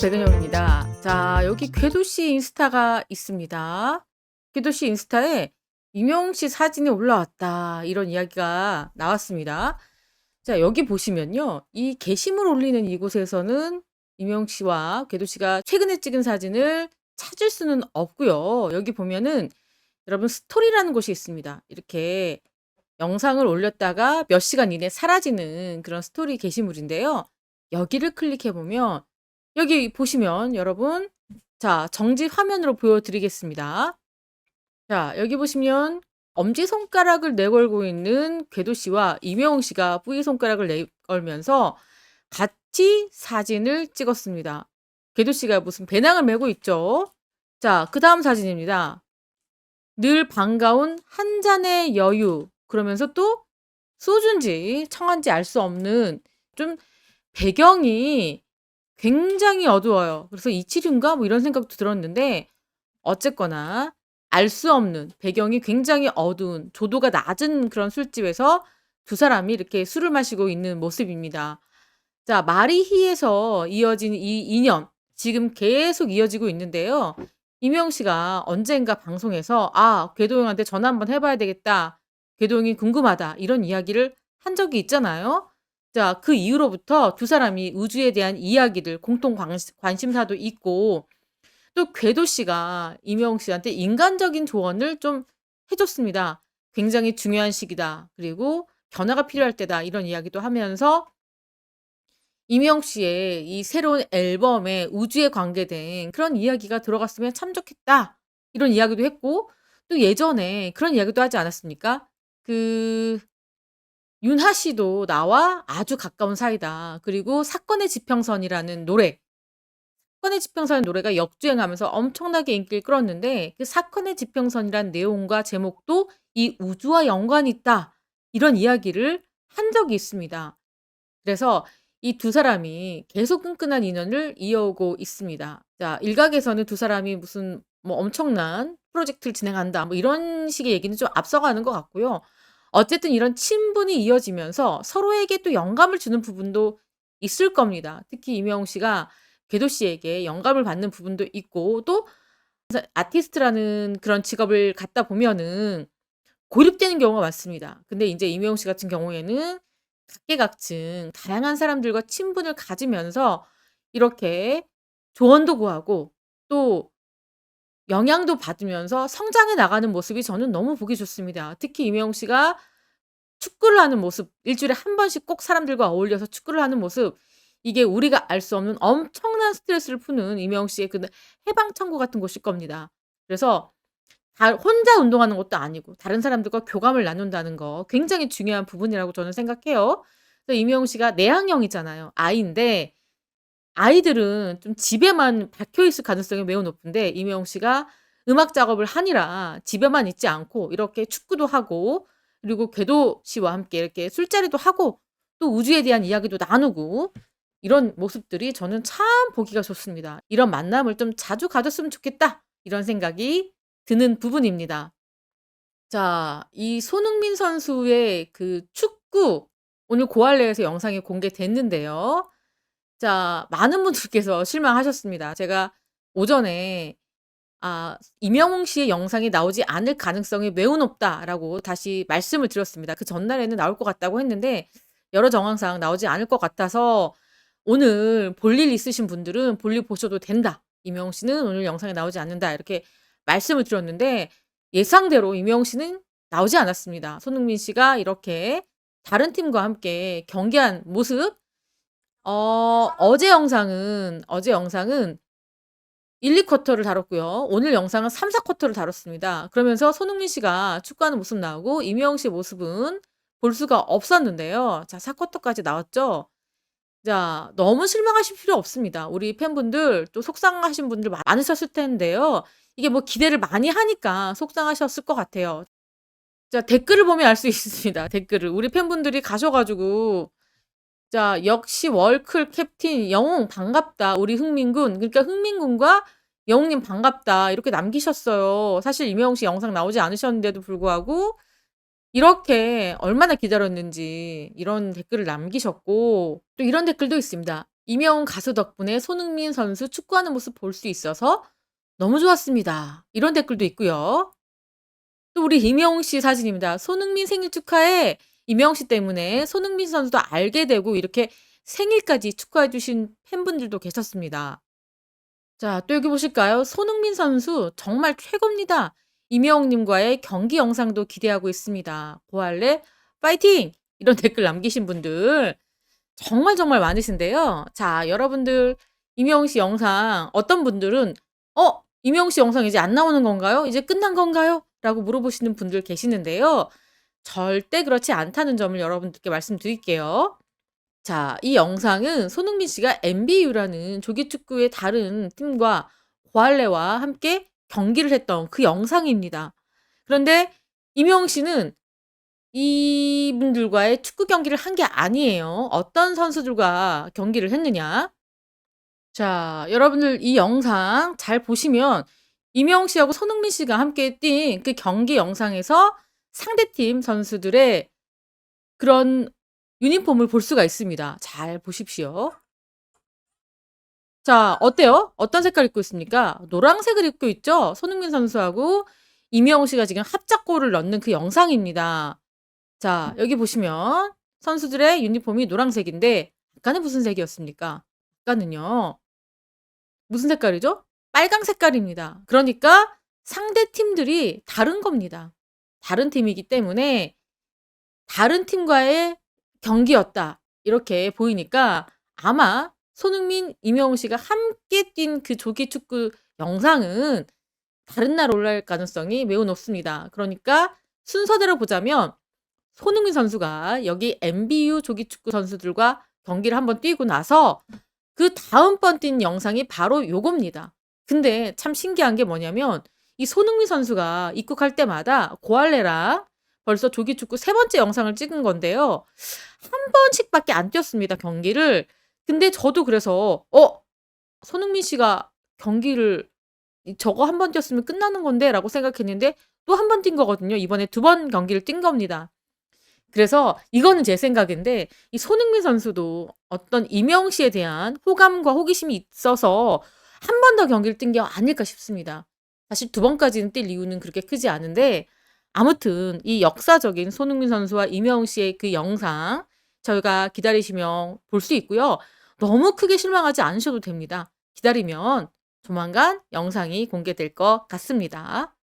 백은영입니다. 자, 여기 궤도씨 인스타가 있습니다. 궤도씨 인스타에 임영웅 씨 사진이 올라왔다. 이런 이야기가 나왔습니다. 자, 여기 보시면요. 이 게시물 올리는 이곳에서는 임영웅 씨와 궤도씨가 최근에 찍은 사진을 찾을 수는 없고요. 여기 보면은 여러분 스토리라는 곳이 있습니다. 이렇게 영상을 올렸다가 몇 시간 이내 사라지는 그런 스토리 게시물인데요. 여기를 클릭해 보면 여기 보시면 여러분 자, 정지 화면으로 보여드리겠습니다. 자, 여기 보시면 엄지손가락을 내걸고 있는 궤도 씨와 임영웅 씨가 뿌리손가락을 내걸면서 같이 사진을 찍었습니다. 궤도 씨가 무슨 배낭을 메고 있죠. 자, 그 다음 사진입니다. 늘 반가운 한 잔의 여유. 그러면서 또 소주인지 청한지 알 수 없는 좀 배경이 굉장히 어두워요. 그래서 이치류인가 뭐 이런 생각도 들었는데 어쨌거나 알 수 없는 배경이 굉장히 어두운 조도가 낮은 그런 술집에서 두 사람이 이렇게 술을 마시고 있는 모습입니다. 자, 마리히에서 이어진 이 인연 지금 계속 이어지고 있는데요. 임영웅 씨가 언젠가 방송에서 "아, 궤도형한테 전화 한번 해 봐야 되겠다. 궤도형이 궁금하다." 이런 이야기를 한 적이 있잖아요. 자, 그 이후로부터 두 사람이 우주에 대한 이야기들 공통 관심사도 있고 또 궤도 씨가 임영웅 씨한테 인간적인 조언을 좀 해 줬습니다. "굉장히 중요한 시기다. 그리고 변화가 필요할 때다." 이런 이야기도 하면서 임영웅 씨의 이 새로운 앨범에 우주에 관계된 그런 이야기가 들어갔으면 참 좋겠다. 이런 이야기도 했고 또 예전에 그런 이야기도 하지 않았습니까? 그 윤하 씨도 나와 아주 가까운 사이다. 그리고 사건의 지평선이라는 노래. 사건의 지평선 노래가 역주행하면서 엄청나게 인기를 끌었는데 그 사건의 지평선이란 내용과 제목도 이 우주와 연관이 있다. 이런 이야기를 한 적이 있습니다. 그래서 이 두 사람이 계속 끈끈한 인연을 이어오고 있습니다. 자, 일각에서는 두 사람이 무슨 뭐 엄청난 프로젝트를 진행한다. 뭐 이런 식의 얘기는 좀 앞서가는 것 같고요. 어쨌든 이런 친분이 이어지면서 서로에게 또 영감을 주는 부분도 있을 겁니다. 특히 임영웅 씨가 궤도 씨에게 영감을 받는 부분도 있고 또 아티스트라는 그런 직업을 갖다 보면은 고립되는 경우가 많습니다. 근데 인제 임영웅 씨 같은 경우에는 각계각층 다양한 사람들과 친분을 가지면서 이렇게 조언도 구하고 또 영향도 받으면서 성장해 나가는 모습이 저는 너무 보기 좋습니다. 특히 임영웅 씨가 축구를 하는 모습, 일 주일에 한 번씩 꼭 사람들과 어울려서 축구를 하는 모습, 이게 우리가 알 수 없는 엄청난 스트레스를 푸는 임영웅 씨의 그 해방 천국 같은 곳일 겁니다. 그래서 혼자 운동하는 것도 아니고 다른 사람들과 교감을 나눈다는 거 굉장히 중요한 부분이라고 저는 생각해요. 그래서 임영웅 씨가 내향형이잖아요. 아이인데 아이들은 좀 집에만 박혀 있을 가능성이 매우 높은데 임영웅 씨가 음악 작업을 하느라 집에만 있지 않고 이렇게 축구도 하고 그리고 궤도 씨와 함께 이렇게 술자리도 하고 또 우주에 대한 이야기도 나누고 이런 모습들이 저는 참 보기가 좋습니다. '이런 만남을 좀 자주 가졌으면 좋겠다.' 이런 생각이 드는 부분입니다. 자, 이 손흥민 선수의 그 축구 오늘 고할래에서 영상이 공개됐는데요. 자, 많은 분들께서 실망하셨습니다. 제가 오전에 "임영웅 씨의 영상이 나오지 않을 가능성이 매우 높다."라고 다시 말씀을 드렸습니다. 그 전날에는 나올 것 같다고 했는데 여러 정황상 나오지 않을 것 같아서 "오늘 볼일 있으신 분들은 볼일 보셔도 된다. 임영웅 씨는 오늘 영상에 나오지 않는다." 이렇게 말씀을 드렸는데 예상대로 임영웅 씨는 나오지 않았습니다. 손흥민 씨가 이렇게 다른 팀과 함께 경기한 모습 어제 영상은 1-2 쿼터를 다뤘고요. 오늘 영상은 3-4 쿼터를 다뤘습니다. 그러면서 손흥민 씨가 축구하는 모습 나오고 임영웅 씨의 모습은 볼 수가 없었는데요. 자, 4 쿼터까지 나왔죠. 자, 너무 실망하실 필요 없습니다. 우리 팬분들 또 속상하신 분들 많으셨을 텐데요. 이게 뭐 기대를 많이 하니까 속상하셨을 것 같아요. 자, 댓글을 보면 알 수 있습니다, 댓글을. 우리 팬분들이 가셔 가지고 자, "역시 월클 캡틴 영웅 반갑다. 우리 흥민군." 그러니까 "흥민군과 영웅님 반갑다." 이렇게 남기셨어요. 사실 임영웅 씨 영상 나오지 않으셨는데도 불구하고 이렇게 얼마나 기다렸는지 이런 댓글을 남기셨고 또 이런 댓글도 있습니다. "이명 가수 덕분에 손흥민 선수 축구하는 모습 볼 수 있어서 너무 좋았습니다." 이런 댓글도 있고요. 또 우리 임영웅 씨 사진입니다. "손흥민 생일 축하해." 임영웅 씨 때문에 손흥민 선수도 알게 되고 이렇게 생일까지 축하해 주신 팬분들도 계셨습니다. 자, 또 여기 보실까요? "손흥민 선수 정말 최고입니다. 임영웅 님과의 경기 영상도 기대하고 있습니다. 고할래 파이팅!" 이런 댓글 남기신 분들 정말 정말 많으신데요. 자, 여러분들 임영웅 씨 영상 어떤 분들은 임영웅 씨 영상 이제 안 나오는 건가요? 이제 끝난 건가요?" 라고 물어보시는 분들 계시는데요. 절대 그렇지 않다는 점을 여러분들께 말씀드릴게요. 자, 이 영상은 손흥민 씨가 MBU라는 조기 축구의 다른 팀과 고할래와 함께 경기를 했던 그 영상입니다. 그런데 임영웅 씨는 이분들과의 축구 경기를 한 게 아니에요. 어떤 선수들과 경기를 했느냐? 자, 여러분들 이 영상 잘 보시면 임영웅 씨하고 손흥민 씨가 함께 뛴 그 경기 영상에서 상대팀 선수들의 그런 유니폼을 볼 수가 있습니다. 잘 보십시오. 자, 어때요? 어떤 색깔 입고 있습니까? 노란색을 입고 있죠? 손흥민 선수하고 임영웅 씨가 지금 합작골을 넣는 그 영상입니다. 자, 여기 보시면 선수들의 유니폼이 노란색인데 아까는 무슨 색이었습니까? 아까는요. 무슨 색깔이죠? 빨강 색깔입니다. 그러니까 상대 팀들이 다른 겁니다. 다른 팀이기 때문에 다른 팀과의 경기였다. 이렇게 보이니까 아마 손흥민, 임영웅 씨가 함께 뛴 그 조기 축구 영상은 다른 날 올라올 가능성이 매우 높습니다. 그러니까 순서대로 보자면 손흥민 선수가 여기 MBU 조기 축구 선수들과 경기를 한번 뛰고 나서 그다음 번 뛴 영상이 바로 요겁니다. 근데 참 신기한 게 뭐냐면 이 손흥민 선수가 입국할 때마다 고할래랑 벌써 조기 축구 세 번째 영상을 찍은 건데요. 한 번씩밖에 안 뛰었습니다, 경기를. 근데 저도 그래서 '손흥민 씨가 경기를 저거 한 번 뛰었으면 끝나는 건데.'라고 생각했는데 또 한 번 뛴 거거든요. 이번에 두 번 경기를 뛴 겁니다. 그래서 이거는 제 생각인데 이 손흥민 선수도 어떤 임영웅 씨에 대한 호감과 호기심이 있어서 한 번 더 경기를 뛴 게 아닐까 싶습니다. 사실 두 번까지는 뛸 이유는 그렇게 크지 않은데 아무튼 이 역사적인 손흥민 선수와 임영웅 씨의 그 영상 저희가 기다리시면 볼 수 있고요. 너무 크게 실망하지 않으셔도 됩니다. 기다리면 조만간 영상이 공개될 것 같습니다.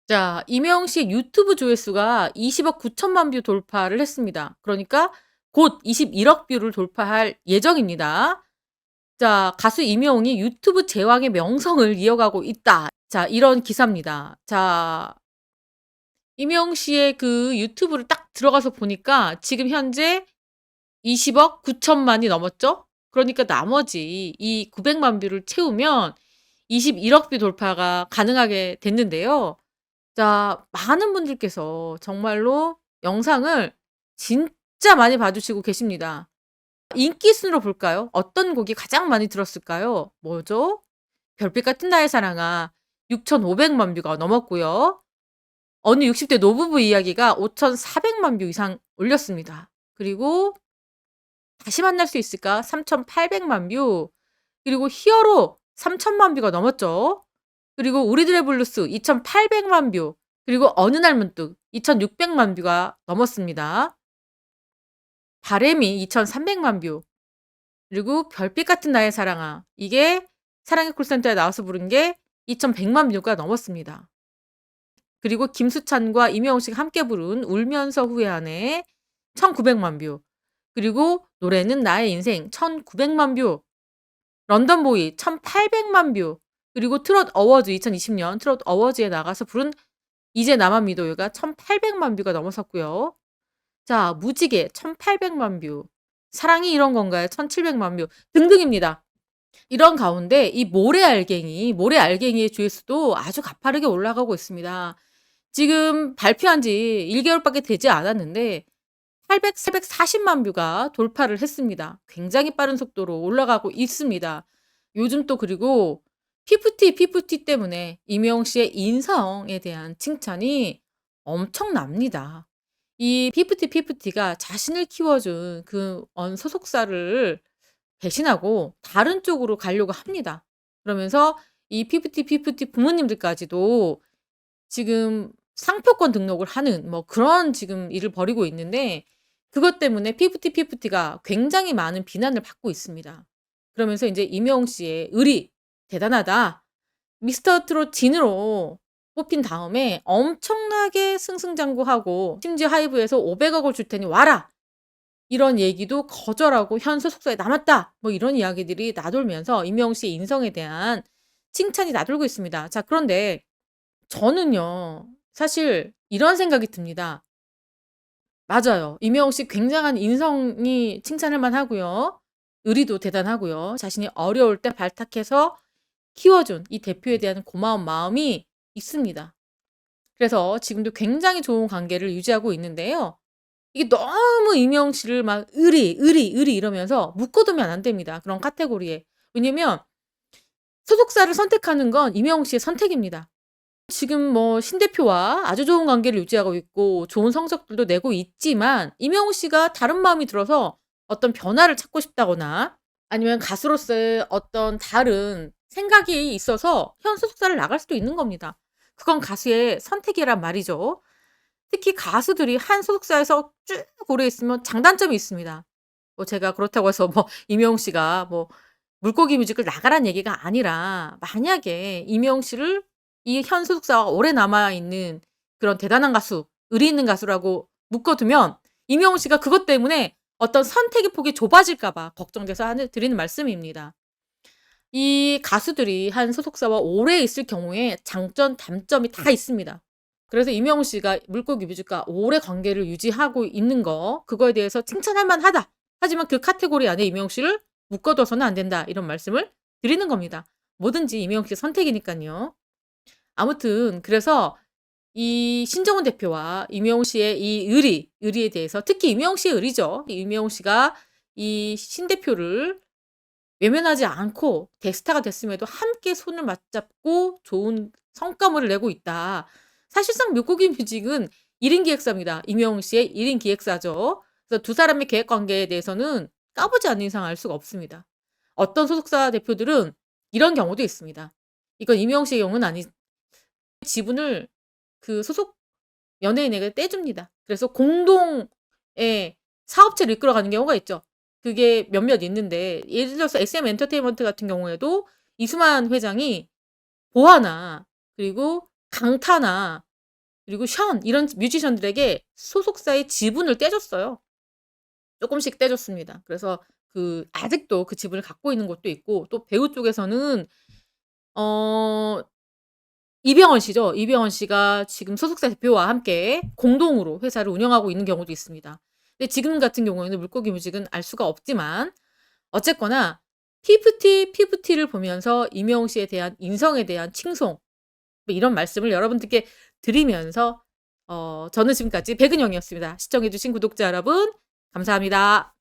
자, 임영웅 씨의 유튜브 조회수가 20억 9천만 뷰 돌파를 했습니다. 그러니까 곧 21억 뷰를 돌파할 예정입니다. 자, 가수 임영웅이 유튜브 제왕의 명성을 이어가고 있다. 자, 이런 기사입니다. 자, 임영웅 씨의 그 유튜브를 딱 들어가서 보니까 지금 현재 20억 9천만이 넘었죠? 그러니까 나머지 이 900만 뷰를 채우면 21억 뷰 돌파가 가능하게 됐는데요. 자, 많은 분들께서 정말로 영상을 진짜 많이 봐주시고 계십니다. 인기 순으로 볼까요? 어떤 곡이 가장 많이 들었을까요? 뭐죠? 별빛 같은 나의 사랑아 6,500만 뷰가 넘었고요. 어느 60대 노부부 이야기가 5,400만 뷰 이상 올렸습니다. 그리고 다시 만날 수 있을까? 3,800만 뷰. 그리고 히어로 3,000만 뷰가 넘었죠. 그리고 우리들의 블루스 2,800만 뷰. 그리고 어느 날 문득 2,600만 뷰가 넘었습니다. 바램이 2,300만 뷰. 그리고 별빛 같은 나의 사랑아. 이게 사랑의 콜센터에 나와서 부른 게 2,100만 뷰가 넘었습니다. 그리고 김수찬과 임영웅 씨가 함께 부른 울면서 후회하네 1,900만 뷰. 그리고 노래는 나의 인생 1,900만 뷰. 런던보이 1,800만 뷰. 그리고 트롯 어워즈 2020년 트롯 어워즈에 나가서 부른 이제 나만 믿어요가 1,800만 뷰가 넘어섰고요. 자, 무지개 1,800만 뷰. 사랑이 이런 건가요? 1,700만 뷰 등등입니다. 이런 가운데 이 모래알갱이의 조회수도 아주 가파르게 올라가고 있습니다. 지금 발표한 지 1개월밖에 되지 않았는데 840만 뷰가 돌파를 했습니다. 굉장히 빠른 속도로 올라가고 있습니다. 요즘 또 그리고 피프티 때문에 임영웅 씨의 인성에 대한 칭찬이 엄청납니다. 이 피프티가 자신을 키워준 그 소속사를 대신하고 다른 쪽으로 가려고 합니다. 그러면서 이 피프티 부모님들까지도 지금 상표권 등록을 하는 뭐 그런 지금 일을 벌이고 있는데, 그것 때문에 피프티가 굉장히 많은 비난을 받고 있습니다. 그러면서 인제 "임영웅 씨의 의리 대단하다. 미스터 트롯 진으로 뽑힌 다음에 엄청나게 승승장구하고 심지어 하이브에서 500억을 줄 테니 와라." 이런 얘기도 거절하고 현 소속사에 남았다. 뭐 이런 이야기들이 나돌면서 임영웅 씨의 인성에 대한 칭찬이 나돌고 있습니다. 자, 그런데 저는요, 사실 이런 생각이 듭니다. 맞아요. 임영웅 씨 굉장한 인성이 칭찬할 만하고요. 의리도 대단하고요. 자신이 어려울 때 발탁해서 키워준 이 대표에 대한 고마운 마음이 있습니다. 그래서 지금도 굉장히 좋은 관계를 유지하고 있는데요. 이게 너무 임영웅 씨를 막 의리 이러면서 묶어두면 안 됩니다, 그런 카테고리에. 왜냐면 소속사를 선택하는 건 임영웅 씨의 선택입니다. 지금 뭐 신 대표와 아주 좋은 관계를 유지하고 있고 좋은 성적들도 내고 있지만, 임영웅 씨가 다른 마음이 들어서 어떤 변화를 찾고 싶다거나 아니면 가수로서의 어떤 다른 생각이 있어서 현 소속사를 나갈 수도 있는 겁니다. 그건 가수의 선택이란 말이죠. 특히 가수들이 한 소속사에서 쭉 오래 있으면 장단점이 있습니다. 뭐 제가 그렇다고 해서 뭐 임영웅 씨가 뭐 물고기 뮤직을 나가라는 얘기가 아니라, 만약에 임영웅 씨를 이 현 소속사와 오래 남아 있는 그런 대단한 가수, 의리 있는 가수라고 묶어두면 임영웅 씨가 그것 때문에 어떤 선택의 폭이 좁아질까 봐 걱정돼서 드리는 말씀입니다. 이 가수들이 한 소속사와 오래 있을 경우에 장점, 단점이 다 있습니다. 그래서 임영웅 씨가 물고기 뮤직과 오래 관계를 유지하고 있는 거, 그거에 대해서 칭찬할 만하다. 하지만 그 카테고리 안에 임영웅 씨를 묶어둬서는 안 된다. 이런 말씀을 드리는 겁니다. 뭐든지 임영웅 씨 선택이니까요. 아무튼 그래서 이 신정훈 대표와 임영웅 씨의 이 의리에 대해서, 특히 임영웅 씨의 의리죠. 임영웅 씨가 이 신 대표를 외면하지 않고 대스타가 됐음에도 함께 손을 맞잡고 좋은 성과물을 내고 있다. 사실상 물고기 뮤직은 1인 기획사입니다. 임영웅 씨의 1인 기획사죠. 그래서 두 사람의 계획 관계에 대해서는 까보지 않는 이상 알 수가 없습니다. 어떤 소속사 대표들은 이런 경우도 있습니다. 이건 임영웅 씨의 경우는 지분을 그 소속 연예인에게 떼줍니다. 그래서 공동의 사업체를 이끌어가는 경우가 있죠. 그게 몇몇 있는데, 예를 들어서 SM 엔터테인먼트 같은 경우에도 이수만 회장이 보아나 그리고 강타나 그리고 션, 이런 뮤지션들에게 소속사의 지분을 떼줬어요. 조금씩 떼줬습니다. 그래서 아직도 그 지분을 갖고 있는 곳도 있고, 또 배우 쪽에서는 어 이병헌 씨죠. 이병헌 씨가 지금 소속사 대표와 함께 공동으로 회사를 운영하고 있는 경우도 있습니다. 근데 지금 같은 경우에는 물고기 뮤직은 알 수가 없지만, 어쨌거나 피프티를 보면서 임영웅 씨에 대한 인성에 대한 칭송, 뭐 이런 말씀을 여러분들께 드리면서 저는 지금까지 백은영이었습니다. 시청해 주신 구독자 여러분 감사합니다.